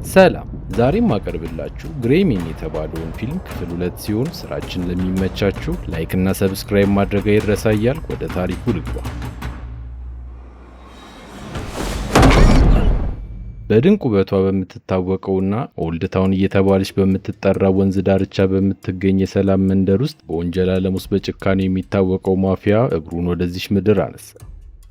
ሰላም ዛሬም ማቀርብላችሁ ግሬሚን የተባለውን ፊልም ክፍል 2 ሲሆን ስራችን ለሚመቻችሁ ላይክ እና ሰብስክራይብ ማድረግ አይረሳ እያልኩ ወደ ታሪኩ ልግባ። በድንቅ ውበቷ በምትታወቀውና ኦልድ ታውን እየተባለች በምትጠራ ወንዝ ዳርቻ በምትገኝ የሰላም መንደር ውስጥ በወንጀል ዓለም ውስጥ በጭካኔ የሚታወቀው ማፊያ እግሩን ወደዚች ምድር አነሳ።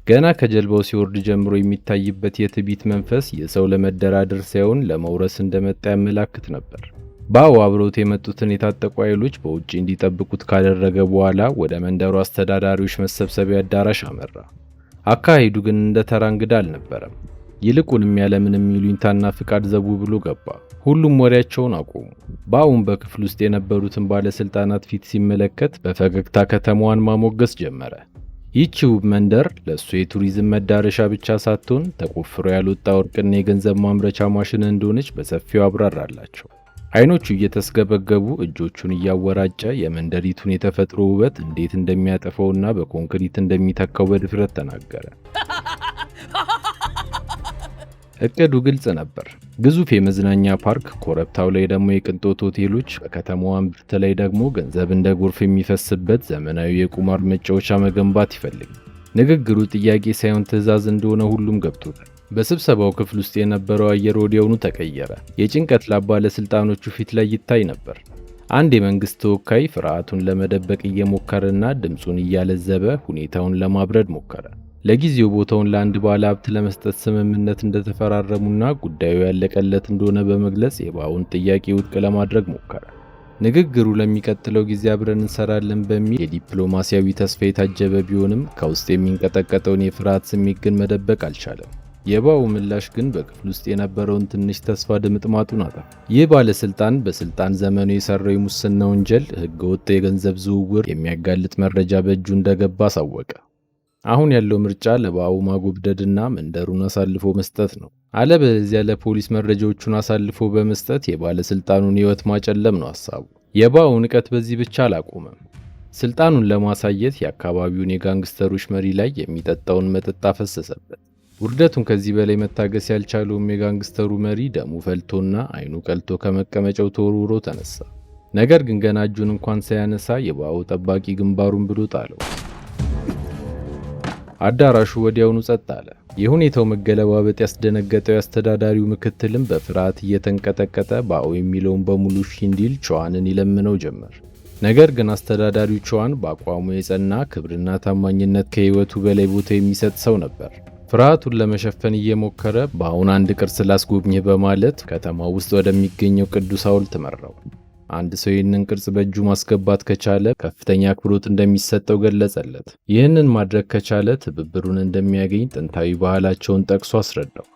ገና ከጀልባው ሲወርድ ጀምሮ የሚታይበት የትዕቢት መንፈስ የሰው ለመደራደር ሳይሆን ለመውረስ እንደመጣ ያመላክት ነበር። ባው አብረውት የመጡትን የታጠቁ ኃይሎች በውጪ እንዲጠብቁት ካደረገ በኋላ ወደ መንደሩ አስተዳዳሪዎች መሰብሰቢያ አዳራሽ አመራ። አካሄዱ ግን እንደ ተራ እንግዳ አልነበረም። ይልቁንም ያለምንም ይሉኝታና ፍቃድ ዘቡ ብሎ ገባ። ሁሉም ወሬያቸውን አቆሙ። ባውን በክፍል ውስጥ የነበሩትን ባለስልጣናት ፊት ሲመለከት በፈገግታ ከተማዋን ማሞገስ ጀመረ። ይህች ውብ መንደር ለእሱ የቱሪዝም መዳረሻ ብቻ ሳትሆን ተቆፍሮ ያልወጣ ወርቅና የገንዘብ ማምረቻ ማሽን እንደሆነች በሰፊው አብራራላቸው። አይኖቹ እየተስገበገቡ እጆቹን እያወራጨ የመንደሪቱን የተፈጥሮ ውበት እንዴት እንደሚያጠፋውና በኮንክሪት እንደሚተካው በድፍረት ተናገረ። እቅዱ ግልጽ ነበር። ግዙፍ የመዝናኛ ፓርክ፣ ኮረብታው ላይ ደግሞ የቅንጦት ሆቴሎች፣ በከተማዋ እምብርት ላይ ደግሞ ገንዘብ እንደ ጎርፍ የሚፈስበት ዘመናዊ የቁማር መጫወቻ መገንባት ይፈልግ። ንግግሩ ጥያቄ ሳይሆን ትዕዛዝ እንደሆነ ሁሉም ገብቶታል። በስብሰባው ክፍል ውስጥ የነበረው አየር ወዲያውኑ ተቀየረ። የጭንቀት ላብ ባለስልጣኖቹ ፊት ላይ ይታይ ነበር። አንድ የመንግስት ተወካይ ፍርሃቱን ለመደበቅ እየሞከረና ድምፁን እያለዘበ ሁኔታውን ለማብረድ ሞከረ። ለጊዜው ቦታውን ለአንድ ባለ ሀብት ለመስጠት ስምምነት እንደተፈራረሙና ጉዳዩ ያለቀለት እንደሆነ በመግለጽ የባውን ጥያቄ ውድቅ ለማድረግ ሞከረ። ንግግሩ ለሚቀጥለው ጊዜ አብረን እንሰራለን በሚል የዲፕሎማሲያዊ ተስፋ የታጀበ ቢሆንም ከውስጥ የሚንቀጠቀጠውን የፍርሃት ስሜት ግን መደበቅ አልቻለም። የባው ምላሽ ግን በክፍል ውስጥ የነበረውን ትንሽ ተስፋ ድምጥማጡን አጠፋ። ይህ ባለስልጣን በስልጣን ዘመኑ የሰራው የሙስና ወንጀል፣ ህገወጥ የገንዘብ ዝውውር የሚያጋልጥ መረጃ በእጁ እንደገባ አሳወቀ። አሁን ያለው ምርጫ ለባው ማጎብደድና መንደሩን አሳልፎ መስጠት ነው። አለበለዚያ ለፖሊስ መረጃዎቹን አሳልፎ በመስጠት የባለስልጣኑን ህይወት ማጨለም ነው ሐሳቡ። የባው ንቀት በዚህ ብቻ አላቆመም። ስልጣኑን ለማሳየት የአካባቢውን የጋንግስተሮች መሪ ላይ የሚጠጣውን መጠጥ አፈሰሰበት። ውርደቱን ከዚህ በላይ መታገስ ያልቻለውም የጋንግስተሩ መሪ ደሙ ፈልቶና አይኑ ቀልቶ ከመቀመጫው ተወርውሮ ተነሳ። ነገር ግን ገና እጁን እንኳን ሳያነሳ የባው ጠባቂ ግንባሩን ብሎ ጣለው። አዳራሹ ወዲያውኑ ጸጥ አለ። የሁኔታው መገለባበጥ ያስደነገጠው የአስተዳዳሪው ምክትልም በፍርሃት እየተንቀጠቀጠ ባው የሚለውን በሙሉ እሺ እንዲል ቸዋንን ይለምነው ጀመር። ነገር ግን አስተዳዳሪው ቸዋን በአቋሙ የጸና፣ ክብርና ታማኝነት ከህይወቱ በላይ ቦታ የሚሰጥ ሰው ነበር። ፍርሃቱን ለመሸፈን እየሞከረ ባውን አንድ ቅርስ ላስጎብኝህ በማለት ከተማው ውስጥ ወደሚገኘው ቅዱስ ሐውልት መራው። አንድ ሰው ይህንን ቅርጽ በእጁ ማስገባት ከቻለ ከፍተኛ አክብሮት እንደሚሰጠው ገለጸለት። ይህንን ማድረግ ከቻለ ትብብሩን እንደሚያገኝ ጥንታዊ ባህላቸውን ጠቅሶ አስረዳው።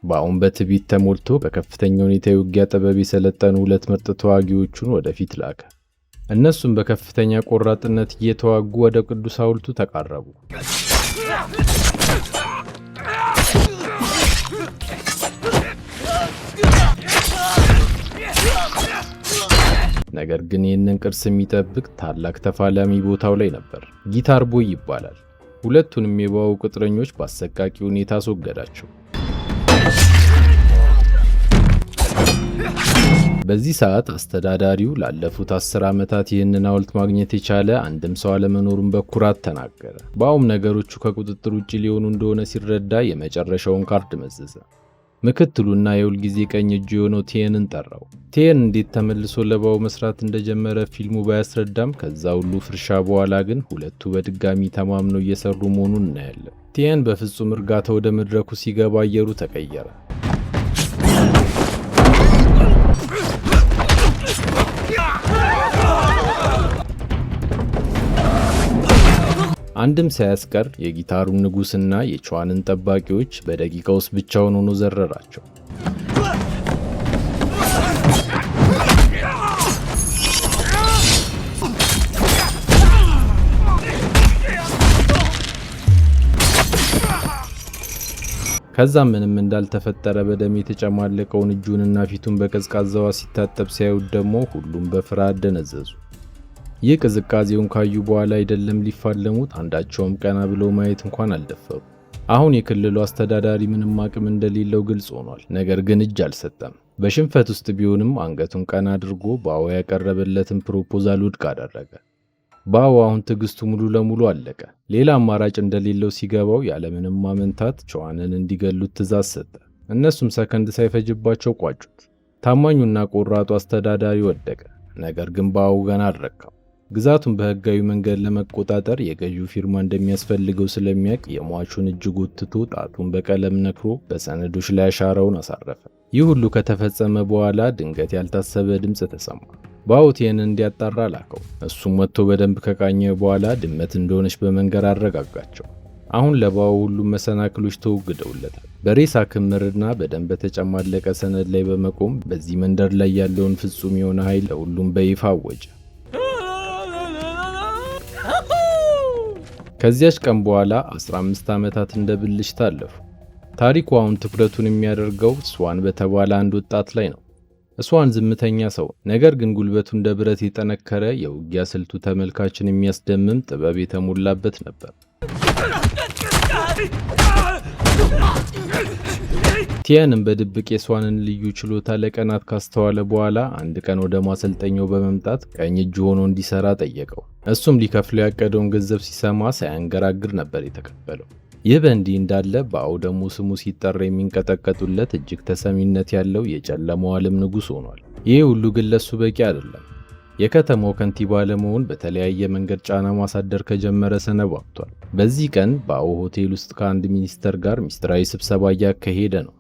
ባውን በትዕቢት ተሞልቶ በከፍተኛ ሁኔታ የውጊያ ጥበብ የሰለጠኑ 2 ምርጥ ተዋጊዎቹን ወደፊት ላከ። እነሱም በከፍተኛ ቆራጥነት እየተዋጉ ወደ ቅዱስ ሐውልቱ ተቃረቡ። ነገር ግን ይህንን ቅርስ የሚጠብቅ ታላቅ ተፋላሚ ቦታው ላይ ነበር። ጊታር ቦይ ይባላል። ሁለቱንም የባው ቅጥረኞች በአሰቃቂ ሁኔታ አስወገዳቸው። በዚህ ሰዓት አስተዳዳሪው ላለፉት 10 ዓመታት ይህንን ሐውልት ማግኘት የቻለ አንድም ሰው አለመኖሩን በኩራት ተናገረ። ባውም ነገሮቹ ከቁጥጥር ውጭ ሊሆኑ እንደሆነ ሲረዳ የመጨረሻውን ካርድ መዘዘ። ምክትሉና የሁል ጊዜ ቀኝ እጁ የሆነው ቲየንን ጠራው። ቲየን እንዴት ተመልሶ ለባው መስራት እንደጀመረ ፊልሙ ባያስረዳም ከዛ ሁሉ ፍርሻ በኋላ ግን ሁለቱ በድጋሚ ተማምነው እየሰሩ መሆኑን እናያለን። ቲየን በፍጹም እርጋታ ወደ መድረኩ ሲገባ አየሩ ተቀየረ። አንድም ሳያስቀር የጊታሩን ንጉስና የቸዋንን ጠባቂዎች በደቂቃ ውስጥ ብቻውን ሆኖ ዘረራቸው። ከዛም ምንም እንዳልተፈጠረ በደም የተጨማለቀውን እጁንና ፊቱን በቀዝቃዛዋ ሲታጠብ ሲያዩት ደግሞ ሁሉም በፍርሃት ደነዘዙ። ይህ ቅዝቃዜውን ካዩ በኋላ አይደለም ሊፋለሙት አንዳቸውም ቀና ብለው ማየት እንኳን አልደፈሩ። አሁን የክልሉ አስተዳዳሪ ምንም አቅም እንደሌለው ግልጽ ሆኗል። ነገር ግን እጅ አልሰጠም። በሽንፈት ውስጥ ቢሆንም አንገቱን ቀና አድርጎ ባኦ ያቀረበለትን ፕሮፖዛል ውድቅ አደረገ። ባኦ አሁን ትዕግስቱ ሙሉ ለሙሉ አለቀ። ሌላ አማራጭ እንደሌለው ሲገባው ያለምንም ማመንታት ቸዋንን እንዲገሉት ትዕዛዝ ሰጠ። እነሱም ሰከንድ ሳይፈጅባቸው ቋጩት። ታማኙና ቆራጡ አስተዳዳሪ ወደቀ። ነገር ግን ባኦ ገና አልረካም። ግዛቱን በህጋዊ መንገድ ለመቆጣጠር የገዢው ፊርማ እንደሚያስፈልገው ስለሚያውቅ የሟቹን እጅ ጎትቶ ጣቱን በቀለም ነክሮ በሰነዶች ላይ አሻራውን አሳረፈ። ይህ ሁሉ ከተፈጸመ በኋላ ድንገት ያልታሰበ ድምፅ ተሰማ። ባኦ ቲየንን እንዲያጣራ ላከው። እሱም ወጥቶ በደንብ ከቃኘ በኋላ ድመት እንደሆነች በመንገር አረጋጋቸው። አሁን ለባኦ ሁሉም መሰናክሎች ተወግደውለታል። በሬሳ ክምርና በደንብ በተጨማለቀ ሰነድ ላይ በመቆም በዚህ መንደር ላይ ያለውን ፍጹም የሆነ ኃይል ለሁሉም በይፋ አወጀ። ከዚያች ቀን በኋላ 15 ዓመታት እንደ ብልጭታ አለፉ። ታሪኩ አሁን ትኩረቱን የሚያደርገው ስዋን በተባለ አንድ ወጣት ላይ ነው። ስዋን ዝምተኛ ሰው፣ ነገር ግን ጉልበቱ እንደ ብረት የጠነከረ፣ የውጊያ ስልቱ ተመልካችን የሚያስደምም ጥበብ የተሞላበት ነበር። ቲየንም በድብቅ የስዋንን ልዩ ችሎታ ለቀናት ካስተዋለ በኋላ አንድ ቀን ወደ ማሰልጠኛው በመምጣት ቀኝ እጁ ሆኖ እንዲሰራ ጠየቀው። እሱም ሊከፍለው ያቀደውን ገንዘብ ሲሰማ ሳያንገራግር ነበር የተቀበለው። ይህ በእንዲህ እንዳለ ባኦ ደግሞ ስሙ ሲጠራ የሚንቀጠቀጡለት እጅግ ተሰሚነት ያለው የጨለማው ዓለም ንጉሥ ሆኗል። ይህ ሁሉ ግን ለሱ በቂ አይደለም። የከተማው ከንቲባ ለመሆን በተለያየ መንገድ ጫና ማሳደር ከጀመረ ሰነባብቷል። በዚህ ቀን ባኦ ሆቴል ውስጥ ከአንድ ሚኒስተር ጋር ሚስጥራዊ ስብሰባ እያካሄደ ነው።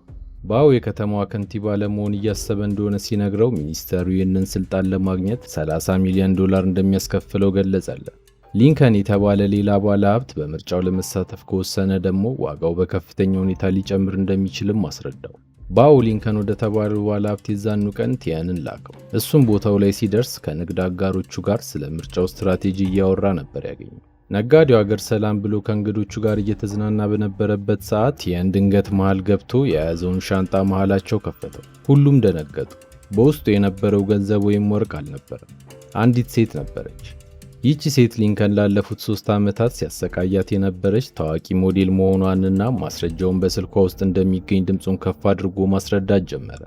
ባኦ የከተማዋ ከንቲባ ለመሆን እያሰበ እንደሆነ ሲነግረው ሚኒስተሩ ይህንን ስልጣን ለማግኘት $30 ሚሊዮን እንደሚያስከፍለው ገለጸለት። ሊንከን የተባለ ሌላ ባለ ሀብት በምርጫው ለመሳተፍ ከወሰነ ደግሞ ዋጋው በከፍተኛ ሁኔታ ሊጨምር እንደሚችልም አስረዳው። ባኦ ሊንከን ወደ ተባለው ባለ ሀብት የዛኑ ቀን ቲየንን ላከው። እሱም ቦታው ላይ ሲደርስ ከንግድ አጋሮቹ ጋር ስለ ምርጫው ስትራቴጂ እያወራ ነበር ያገኘው። ነጋዴው አገር ሰላም ብሎ ከእንግዶቹ ጋር እየተዝናና በነበረበት ሰዓት ቲየን ድንገት መሃል ገብቶ የያዘውን ሻንጣ መሃላቸው ከፈተው። ሁሉም ደነገጡ። በውስጡ የነበረው ገንዘብ ወይም ወርቅ አልነበረም። አንዲት ሴት ነበረች። ይህቺ ሴት ሊንከን ላለፉት 3 ዓመታት ሲያሰቃያት የነበረች ታዋቂ ሞዴል መሆኗንና ማስረጃውን በስልኳ ውስጥ እንደሚገኝ ድምፁን ከፍ አድርጎ ማስረዳት ጀመረ።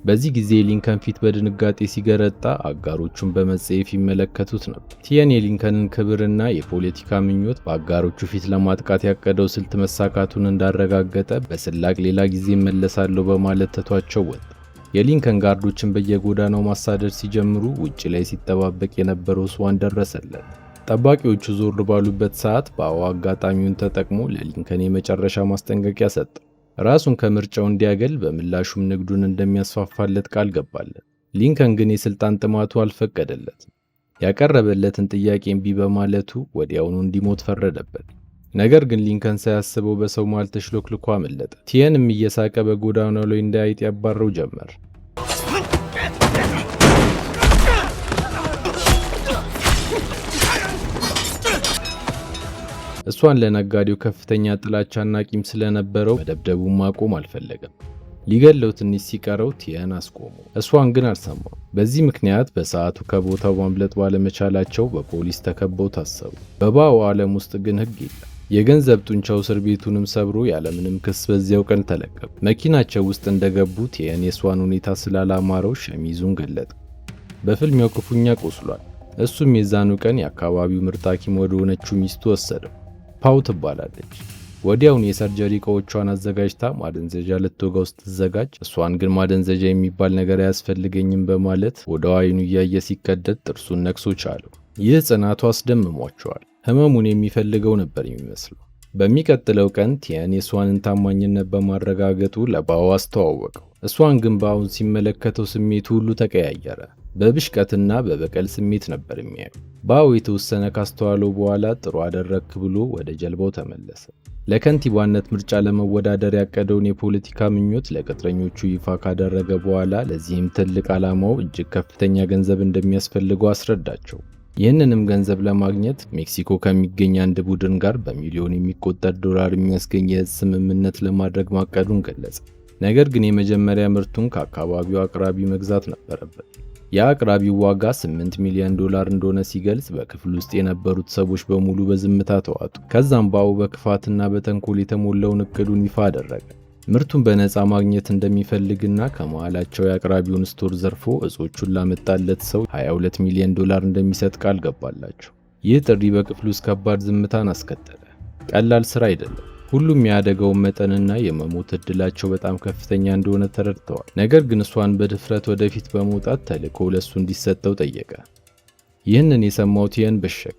በዚህ ጊዜ ሊንከን ፊት በድንጋጤ ሲገረጣ አጋሮቹን በመጸየፍ ይመለከቱት ነበር። ቲየን የሊንከንን ክብርና የፖለቲካ ምኞት በአጋሮቹ ፊት ለማጥቃት ያቀደው ስልት መሳካቱን እንዳረጋገጠ በስላቅ ሌላ ጊዜ መለሳለሁ በማለት ተቷቸው ወጣ። የሊንከን ጋርዶችን በየጎዳናው ማሳደድ ሲጀምሩ ውጪ ላይ ሲጠባበቅ የነበረው ስዋን ደረሰለት። ጠባቂዎቹ ዞር ባሉበት ሰዓት ባኦ አጋጣሚውን ተጠቅሞ ለሊንከን የመጨረሻ ማስጠንቀቂያ ሰጠ። ራሱን ከምርጫው እንዲያገል በምላሹም ንግዱን እንደሚያስፋፋለት ቃል ገባለት። ሊንከን ግን የስልጣን ጥማቱ አልፈቀደለትም። ያቀረበለትን ጥያቄ እምቢ በማለቱ ወዲያውኑ እንዲሞት ፈረደበት። ነገር ግን ሊንከን ሳያስበው በሰው መሃል ተሽሎክልኮ አመለጠ። ቲየንም እየሳቀ በጎዳናው ላይ እንዳይጥ ያባረው ጀመር። እሷን ለነጋዴው ከፍተኛ ጥላቻና ቂም ስለነበረው መደብደቡን ማቆም አልፈለገም። ሊገለው ትንሽ ሲቀረው ቲየን አስቆመው። እሷን ግን አልሰማው። በዚህ ምክንያት በሰዓቱ ከቦታው ማምለጥ ባለመቻላቸው በፖሊስ ተከበው ታሰሩ። በባኦ ዓለም ውስጥ ግን ሕግ የለም። የገንዘብ ጡንቻው እስር ቤቱንም ሰብሮ ያለምንም ክስ በዚያው ቀን ተለቀቁ። መኪናቸው ውስጥ እንደገቡ ቲየን የስዋን ሁኔታ ስላላማረው ሸሚዙን ገለጠ። በፍልሚያው ክፉኛ ቆስሏል። እሱም የዛኑ ቀን የአካባቢው ምርጥ ሐኪም ወደ ሆነችው ሚስቱ ወሰደው። ፓው ትባላለች። ወዲያውን የሰርጀሪ እቃዎቿን አዘጋጅታ ማደንዘዣ ልትወጋው ስትዘጋጅ፣ እሷን ግን ማደንዘዣ የሚባል ነገር አያስፈልገኝም በማለት ወደ አይኑ እያየ ሲቀደድ ጥርሱን ነክሶ ቻለው። ይህ ጽናቱ አስደምሟቸዋል። ህመሙን የሚፈልገው ነበር የሚመስለው። በሚቀጥለው ቀን ቲየን የስዋንን ታማኝነት በማረጋገጡ ለባኦ አስተዋወቀው። እሷን ግን ባኦን ሲመለከተው ስሜቱ ሁሉ ተቀያየረ። በብሽቀትና በበቀል ስሜት ነበር የሚያየው። ባኦ የተወሰነ ካስተዋለው በኋላ ጥሩ አደረክ ብሎ ወደ ጀልባው ተመለሰ። ለከንቲባነት ምርጫ ለመወዳደር ያቀደውን የፖለቲካ ምኞት ለቅጥረኞቹ ይፋ ካደረገ በኋላ ለዚህም ትልቅ ዓላማው እጅግ ከፍተኛ ገንዘብ እንደሚያስፈልገው አስረዳቸው። ይህንንም ገንዘብ ለማግኘት ሜክሲኮ ከሚገኝ አንድ ቡድን ጋር በሚሊዮን የሚቆጠር ዶላር የሚያስገኝ የዕፅ ስምምነት ለማድረግ ማቀዱን ገለጸ። ነገር ግን የመጀመሪያ ምርቱን ከአካባቢው አቅራቢ መግዛት ነበረበት። የአቅራቢው ዋጋ $8 ሚሊዮን እንደሆነ ሲገልጽ በክፍል ውስጥ የነበሩት ሰዎች በሙሉ በዝምታ ተዋጡ። ከዛም ባኡ በክፋትና በተንኮል የተሞላውን እቅዱን ይፋ አደረገ። ምርቱን በነፃ ማግኘት እንደሚፈልግና ከመሃላቸው የአቅራቢውን ስቶር ዘርፎ እጾቹን ላመጣለት ሰው $22 ሚሊዮን እንደሚሰጥ ቃል ገባላቸው። ይህ ጥሪ በክፍሉ ውስጥ ከባድ ዝምታን አስከተለ። ቀላል ስራ አይደለም። ሁሉም የአደጋውን መጠንና የመሞት እድላቸው በጣም ከፍተኛ እንደሆነ ተረድተዋል። ነገር ግን እሷን በድፍረት ወደፊት በመውጣት ተልዕኮ ለሱ እንዲሰጠው ጠየቀ። ይህንን የሰማው ቲየን በሸቀ።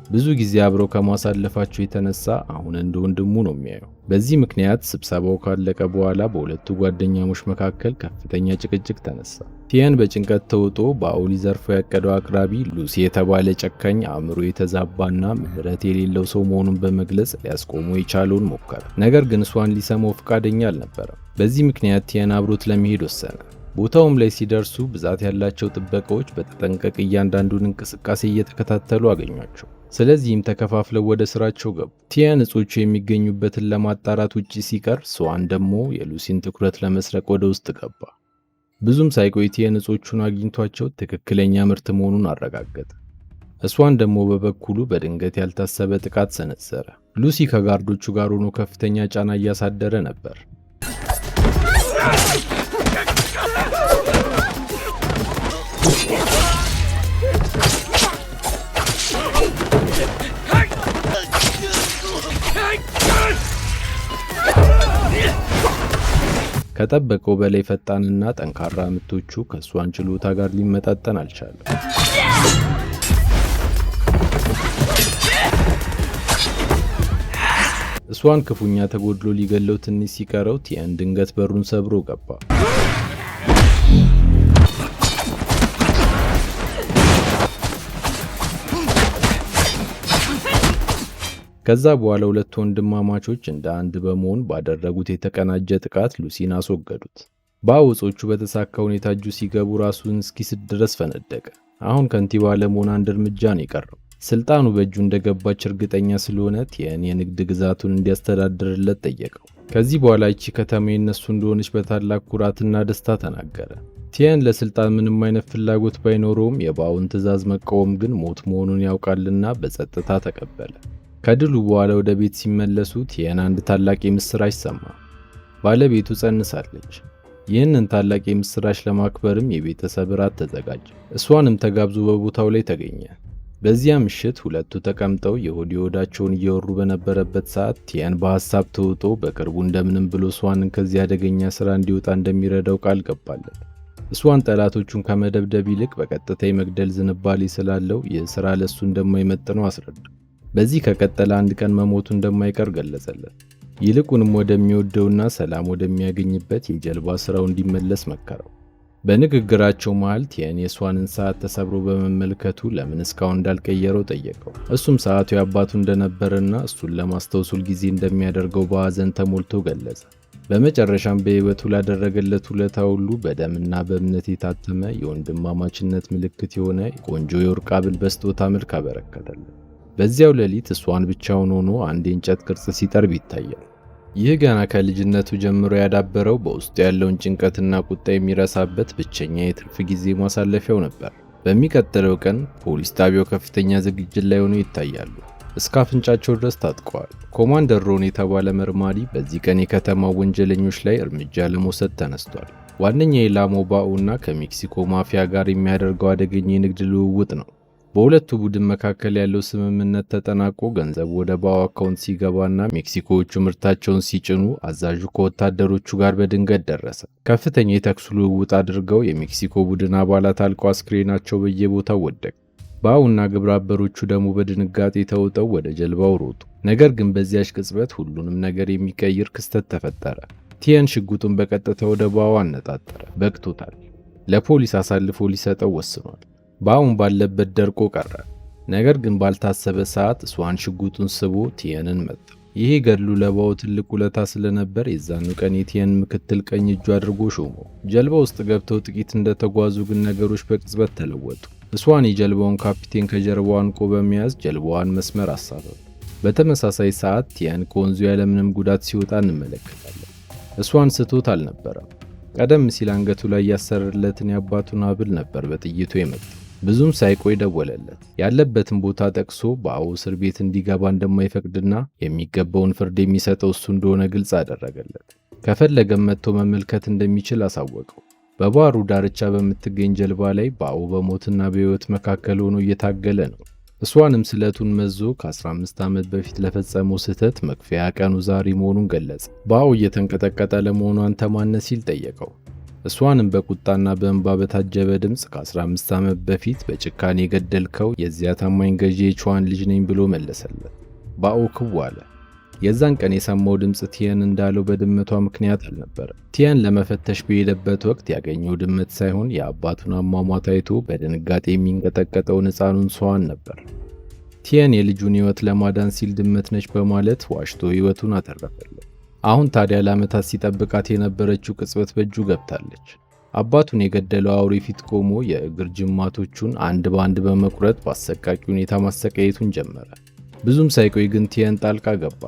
ብዙ ጊዜ አብረው ከማሳለፋቸው የተነሳ አሁን እንደ ወንድሙ ነው የሚያየው። በዚህ ምክንያት ስብሰባው ካለቀ በኋላ በሁለቱ ጓደኛሞች መካከል ከፍተኛ ጭቅጭቅ ተነሳ። ቲየን በጭንቀት ተውጦ ባኡ ሊዘርፈው ያቀደው አቅራቢ ሉሲ የተባለ ጨካኝ አእምሮ የተዛባና ምሕረት የሌለው ሰው መሆኑን በመግለጽ ሊያስቆሙ የቻለውን ሞከረ። ነገር ግን እሷን ሊሰማው ፈቃደኛ አልነበረም። በዚህ ምክንያት ቲየን አብሮት ለመሄድ ወሰነ። ቦታውም ላይ ሲደርሱ ብዛት ያላቸው ጥበቃዎች በተጠንቀቅ እያንዳንዱን እንቅስቃሴ እየተከታተሉ አገኟቸው። ስለዚህም ተከፋፍለው ወደ ስራቸው ገቡ። ቲየን እጾቹ የሚገኙበትን ለማጣራት ውጪ ሲቀር፣ ስዋን ደግሞ የሉሲን ትኩረት ለመስረቅ ወደ ውስጥ ገባ። ብዙም ሳይቆይ ቲየን እጾቹን አግኝቷቸው ትክክለኛ ምርት መሆኑን አረጋገጠ። ስዋን ደግሞ በበኩሉ በድንገት ያልታሰበ ጥቃት ሰነዘረ። ሉሲ ከጋርዶቹ ጋር ሆኖ ከፍተኛ ጫና እያሳደረ ነበር። ከጠበቀው በላይ ፈጣንና ጠንካራ ምቶቹ ከሷን ችሎታ ጋር ሊመጣጠን አልቻለም። እሷን ክፉኛ ተጎድሎ ሊገለው ትንሽ ሲቀረው ቲየን ድንገት በሩን ሰብሮ ገባ። ከዛ በኋላ ሁለት ወንድማማቾች እንደ አንድ በመሆን ባደረጉት የተቀናጀ ጥቃት ሉሲን አስወገዱት። ባኡ እጾቹ በተሳካ ሁኔታ እጁ ሲገቡ ራሱን እስኪስት ድረስ ፈነደቀ። አሁን ከንቲባ ለመሆን አንድ እርምጃ ነው የቀረው። ስልጣኑ በእጁ እንደገባች እርግጠኛ ስለሆነ ቲየን የንግድ ግዛቱን እንዲያስተዳድርለት ጠየቀው። ከዚህ በኋላ እቺ ከተማ የነሱ እንደሆነች በታላቅ ኩራትና ደስታ ተናገረ። ቲየን ለስልጣን ምንም አይነት ፍላጎት ባይኖረውም የባኡን ትዕዛዝ መቃወም ግን ሞት መሆኑን ያውቃልና በጸጥታ ተቀበለ። ከድሉ በኋላ ወደ ቤት ሲመለሱ ቲየን አንድ ታላቅ የምስራች ሰማ። ባለቤቱ ጸንሳለች። ይህንን ታላቅ የምስራች ለማክበርም የቤተሰብ ራት ተዘጋጀ። እሷንም ተጋብዞ በቦታው ላይ ተገኘ። በዚያ ምሽት ሁለቱ ተቀምጠው የሆድ የሆዳቸውን እየወሩ በነበረበት ሰዓት ቲየን በሐሳብ ተውጦ በቅርቡ እንደምንም ብሎ እሷንን ከዚህ አደገኛ ስራ እንዲወጣ እንደሚረዳው ቃል ገባለት። እሷን ጠላቶቹን ከመደብደብ ይልቅ በቀጥታ የመግደል ዝንባሌ ስላለው ይህ ስራ ለሱ እንደማይመጥነው አስረዳ። በዚህ ከቀጠለ አንድ ቀን መሞቱ እንደማይቀር ገለጸለት። ይልቁንም ወደሚወደውና ሰላም ወደሚያገኝበት የጀልባ ስራው እንዲመለስ መከረው። በንግግራቸው መሃል ቲየን የእሷንን ሰዓት ተሰብሮ በመመልከቱ ለምን እስካሁን እንዳልቀየረው ጠየቀው። እሱም ሰዓቱ የአባቱ እንደነበረና እሱን ለማስታወስ ሁልጊዜ እንደሚያደርገው በሐዘን ተሞልቶ ገለጸ። በመጨረሻም በሕይወቱ ላደረገለት ውለታ ሁሉ በደምና በእምነት የታተመ የወንድማማችነት ምልክት የሆነ ቆንጆ የወርቅ ሐብል በስጦታ መልክ አበረከተለት። በዚያው ሌሊት እሷን ብቻውን ሆኖ አንድ የእንጨት ቅርጽ ሲጠርብ ይታያል። ይህ ገና ከልጅነቱ ጀምሮ ያዳበረው በውስጡ ያለውን ጭንቀትና ቁጣ የሚረሳበት ብቸኛ የትርፍ ጊዜ ማሳለፊያው ነበር። በሚቀጥለው ቀን ፖሊስ ጣቢያው ከፍተኛ ዝግጅት ላይ ሆነው ይታያሉ። እስከ አፍንጫቸው ድረስ ታጥቀዋል። ኮማንደር ሮን የተባለ መርማሪ በዚህ ቀን የከተማው ወንጀለኞች ላይ እርምጃ ለመውሰድ ተነስቷል። ዋነኛ ኢላማው ባኡና ከሜክሲኮ ማፊያ ጋር የሚያደርገው አደገኛ የንግድ ልውውጥ ነው። በሁለቱ ቡድን መካከል ያለው ስምምነት ተጠናቆ ገንዘቡ ወደ ባኡ አካውንት ሲገባና ሜክሲኮዎቹ ምርታቸውን ሲጭኑ አዛዡ ከወታደሮቹ ጋር በድንገት ደረሰ። ከፍተኛ የተኩስ ልውውጥ አድርገው የሜክሲኮ ቡድን አባላት አልቀው አስክሬናቸው በየቦታው ወደቀ። ባኡና ግብረ አበሮቹ ደግሞ በድንጋጤ ተውጠው ወደ ጀልባው ሮጡ። ነገር ግን በዚያች ቅጽበት ሁሉንም ነገር የሚቀይር ክስተት ተፈጠረ። ቲየን ሽጉጡን በቀጥታ ወደ ባኡ አነጣጠረ። በቅቶታል። ለፖሊስ አሳልፎ ሊሰጠው ወስኗል። ባኡም ባለበት ደርቆ ቀረ። ነገር ግን ባልታሰበ ሰዓት ስዋን ሽጉጡን ስቦ ቲየንን መታ። ይሄ ገድሉ ለባኡ ትልቅ ውለታ ስለነበር የዛኑ ቀን የቲየን ምክትል ቀኝ እጁ አድርጎ ሾመው። ጀልባ ውስጥ ገብተው ጥቂት እንደተጓዙ ግን ነገሮች በቅጽበት ተለወጡ። ስዋን የጀልባውን ካፒቴን ከጀርባው አንቆ በመያዝ ጀልባዋን መስመር አሳተው። በተመሳሳይ ሰዓት ቲየን ከወንዙ ያለምንም ጉዳት ሲወጣ እንመለከታለን። ስዋን ስቶት አልነበረም። ቀደም ሲል አንገቱ ላይ ያሰረለትን የአባቱን ሐብል ነበር በጥይቱ የመታው። ብዙም ሳይቆይ ደወለለት። ያለበትን ቦታ ጠቅሶ ባኦ እስር ቤት እንዲገባ እንደማይፈቅድና የሚገባውን ፍርድ የሚሰጠው እሱ እንደሆነ ግልጽ አደረገለት። ከፈለገም መጥቶ መመልከት እንደሚችል አሳወቀው። በባህሩ ዳርቻ በምትገኝ ጀልባ ላይ ባኦ በሞትና በሕይወት መካከል ሆኖ እየታገለ ነው። እሷንም ስለቱን መዞ ከ15 ዓመት በፊት ለፈጸመው ስህተት መክፈያ ቀኑ ዛሬ መሆኑን ገለጸ። ባኦ እየተንቀጠቀጠ ለመሆኑ አንተ ማነህ ሲል ጠየቀው። እሷንም በቁጣና በእንባ በታጀበ ድምፅ ከ15 ዓመት በፊት በጭካኔ የገደልከው የዚያ ታማኝ ገዢ የቹዋን ልጅ ነኝ ብሎ መለሰለት። ባኦ ክው አለ። የዛን ቀን የሰማው ድምፅ ቲየን እንዳለው በድመቷ ምክንያት አልነበረ። ቲየን ለመፈተሽ በሄደበት ወቅት ያገኘው ድመት ሳይሆን የአባቱን አሟሟት አይቶ በድንጋጤ የሚንቀጠቀጠውን ሕፃኑን ሷን ነበር። ቲየን የልጁን ሕይወት ለማዳን ሲል ድመት ነች በማለት ዋሽቶ ሕይወቱን አተረፈለት። አሁን ታዲያ ለዓመታት ሲጠብቃት የነበረችው ቅጽበት በእጁ ገብታለች። አባቱን የገደለው አውሬ ፊት ቆሞ የእግር ጅማቶቹን አንድ በአንድ በመቁረጥ በአሰቃቂ ሁኔታ ማሰቃየቱን ጀመረ። ብዙም ሳይቆይ ግን ቲየን ጣልቃ ገባ።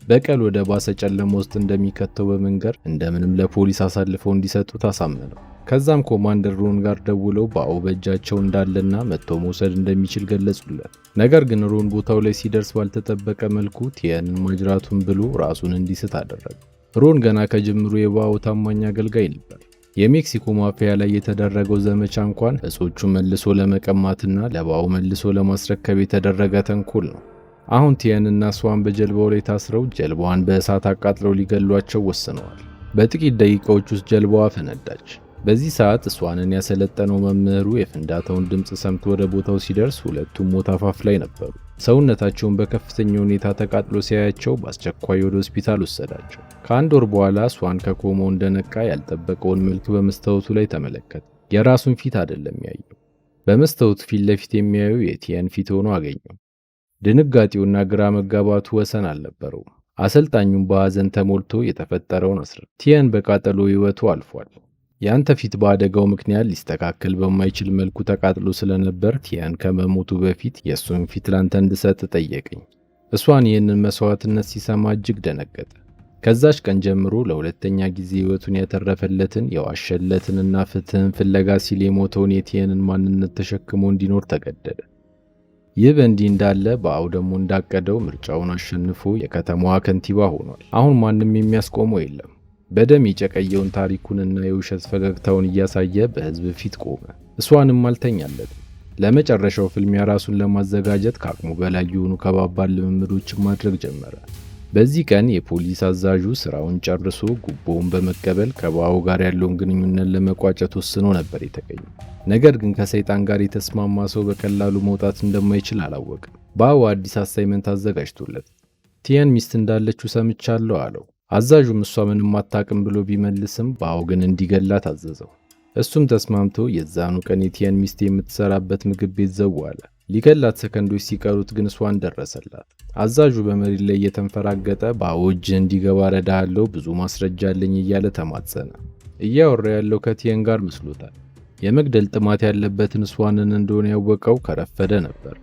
በቀል ወደ ባሰ ጨለማ ውስጥ እንደሚከተው በመንገር እንደምንም ለፖሊስ አሳልፈው እንዲሰጡት አሳመነው። ከዛም ኮማንደር ሮን ጋር ደውለው ባኦ በእጃቸው እንዳለና መጥቶ መውሰድ እንደሚችል ገለጹለት። ነገር ግን ሮን ቦታው ላይ ሲደርስ ባልተጠበቀ መልኩ ቲየንን ማጅራቱን ብሎ ራሱን እንዲስት አደረገ። ሮን ገና ከጅምሩ የባኦ ታማኝ አገልጋይ ነበር። የሜክሲኮ ማፊያ ላይ የተደረገው ዘመቻ እንኳን እጾቹን መልሶ ለመቀማትና ለባኦ መልሶ ለማስረከብ የተደረገ ተንኮል ነው። አሁን ቲየን እና ሷን በጀልባው ላይ ታስረው ጀልባዋን በእሳት አቃጥለው ሊገሏቸው ወስነዋል። በጥቂት ደቂቃዎች ውስጥ ጀልባዋ ፈነዳች። በዚህ ሰዓት ሷንን ያሰለጠነው መምህሩ የፍንዳታውን ድምፅ ሰምቶ ወደ ቦታው ሲደርስ ሁለቱም ሞት አፋፍ ላይ ነበሩ። ሰውነታቸውን በከፍተኛ ሁኔታ ተቃጥሎ ሲያያቸው በአስቸኳይ ወደ ሆስፒታል ወሰዳቸው። ከአንድ ወር በኋላ ሷን ከኮማው እንደነቃ ያልጠበቀውን መልክ በመስታወቱ ላይ ተመለከተ። የራሱን ፊት አይደለም ያየው። በመስታወቱ ፊት ለፊት የሚያየው የቲየን ፊት ሆኖ አገኘው። ድንጋጤውና ግራ መጋባቱ ወሰን አልነበረውም። አሰልጣኙም በሐዘን ተሞልቶ የተፈጠረውን አስረዳ። ቲየን በቃጠሎ ሕይወቱ አልፏል። ያንተ ፊት በአደጋው ምክንያት ሊስተካከል በማይችል መልኩ ተቃጥሎ ስለነበር ቲየን ከመሞቱ በፊት የእሱን ፊት ላንተ እንድሰጥ ጠየቀኝ። እሷን ይህንን መስዋዕትነት ሲሰማ እጅግ ደነገጠ። ከዛች ቀን ጀምሮ ለሁለተኛ ጊዜ ሕይወቱን ያተረፈለትን የዋሸለትንና ፍትህን ፍለጋ ሲል የሞተውን የቲየንን ማንነት ተሸክሞ እንዲኖር ተገደደ። ይህ በእንዲህ እንዳለ ባኦ ደግሞ እንዳቀደው ምርጫውን አሸንፎ የከተማዋ ከንቲባ ሆኗል። አሁን ማንም የሚያስቆመው የለም። በደም የጨቀየውን ታሪኩንና የውሸት ፈገግታውን እያሳየ በህዝብ ፊት ቆመ። እሷንም አልተኛለትም። ለመጨረሻው ፍልሚያ ራሱን ለማዘጋጀት ከአቅሙ በላይ የሆኑ ከባባድ ልምምዶችን ማድረግ ጀመረ። በዚህ ቀን የፖሊስ አዛዡ ስራውን ጨርሶ ጉቦውን በመቀበል ከባኦ ጋር ያለውን ግንኙነት ለመቋጨት ወስኖ ነበር የተገኘው። ነገር ግን ከሰይጣን ጋር የተስማማ ሰው በቀላሉ መውጣት እንደማይችል አላወቅም። ባኦ አዲስ አሳይመንት አዘጋጅቶለት ቲየን ሚስት እንዳለችው ሰምቻለሁ አለው። አዛዡም እሷ ምንም አታውቅም ብሎ ቢመልስም ባኦ ግን እንዲገላት አዘዘው። እሱም ተስማምቶ የዛኑ ቀን የቲየን ሚስት የምትሰራበት ምግብ ቤት ዘው አለ። ሊገላት ሰከንዶች ሲቀሩት ግን እሷን ደረሰላት። አዛዡ በመሬት ላይ እየተንፈራገጠ ባኦ እጅ እንዲገባ ረዳሃለሁ፣ ብዙ ማስረጃ አለኝ እያለ ተማጸነ። እያወራ ያለው ከቲየን ጋር መስሎታል። የመግደል ጥማት ያለበትን እሷንን እንደሆነ ያወቀው ከረፈደ ነበር።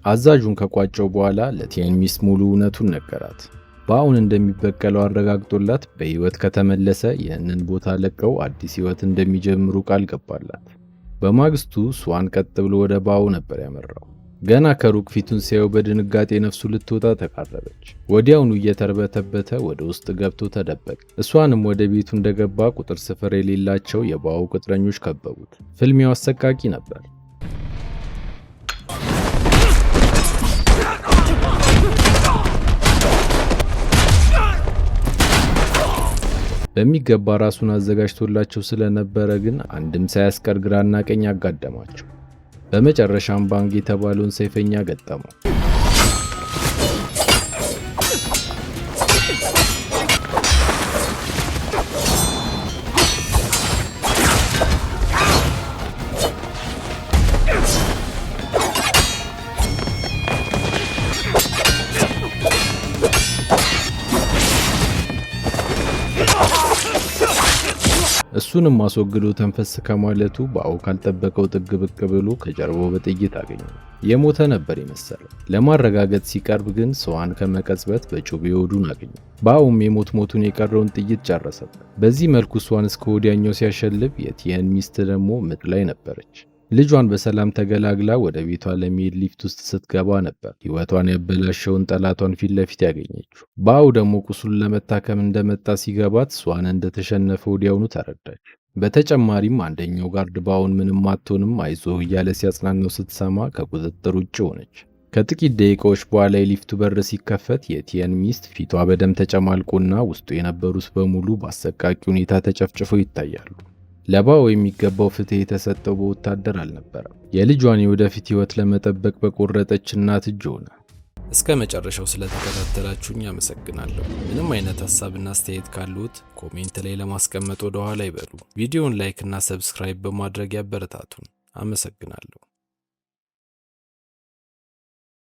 አዛዡን ከቋጨው በኋላ ለቲየን ሚስት ሙሉ እውነቱን ነገራት። ባኦን እንደሚበቀለው አረጋግጦላት በህይወት ከተመለሰ ይህንን ቦታ ለቀው አዲስ ህይወት እንደሚጀምሩ ቃል ገባላት። በማግስቱ ሷን ቀጥ ብሎ ወደ ባኦ ነበር ያመራው። ገና ከሩቅ ፊቱን ሲያየው በድንጋጤ ነፍሱ ልትወጣ ተቃረበች። ወዲያውኑ እየተርበተበተ ወደ ውስጥ ገብቶ ተደበቀ። እሷንም ወደ ቤቱ እንደገባ ቁጥር ስፍር የሌላቸው የባኦ ቅጥረኞች ከበቡት። ፍልሚያው አሰቃቂ ነበር። በሚገባ ራሱን አዘጋጅቶላቸው ስለነበረ ግን አንድም ሳያስቀር ግራና ቀኝ አጋደማቸው። በመጨረሻም ባንግ የተባለውን ሰይፈኛ ገጠመው። እሱንም አስወግዶ ተንፈስ ከማለቱ ባኦ ካልጠበቀው ጥግ ብቅ ብሎ ከጀርባው በጥይት አገኘው። የሞተ ነበር የመሰለው። ለማረጋገጥ ሲቀርብ ግን ስዋን ከመቀጽበት በጩቤ ሆዱን አገኘው። ባኦም ሞቱን የቀረውን ጥይት ጨረሰበት። በዚህ መልኩ ስዋን እስከ ወዲያኛው ሲያሸልብ የቲየን ሚስት ደግሞ ምጥ ላይ ነበረች። ልጇን በሰላም ተገላግላ ወደ ቤቷ ለመሄድ ሊፍት ውስጥ ስትገባ ነበር ሕይወቷን ያበላሸውን ጠላቷን ፊት ለፊት ያገኘችው። ባኦ ደግሞ ቁስሉን ለመታከም እንደመጣ ሲገባት ስዋን እንደተሸነፈ ወዲያውኑ ተረዳች። በተጨማሪም አንደኛው ጋርድ ባኦን ምንም አትሆንም አይዞህ እያለ ሲያጽናናው ስትሰማ ከቁጥጥር ውጭ ሆነች። ከጥቂት ደቂቃዎች በኋላ የሊፍቱ በር ሲከፈት የቲየን ሚስት ፊቷ በደም ተጨማልቆና ውስጡ የነበሩት በሙሉ በአሰቃቂ ሁኔታ ተጨፍጭፈው ይታያሉ። ለባኦ የሚገባው ፍትህ የተሰጠው በወታደር አልነበረም። የልጇን የወደፊት ሕይወት ለመጠበቅ በቆረጠች እናት እጅ ሆነ። እስከ መጨረሻው ስለተከታተላችሁኝ አመሰግናለሁ። ምንም አይነት ሐሳብና አስተያየት ካሉት ኮሜንት ላይ ለማስቀመጥ ወደ ኋላ ይበሉ። ቪዲዮውን ላይክ እና ሰብስክራይብ በማድረግ ያበረታቱን። አመሰግናለሁ።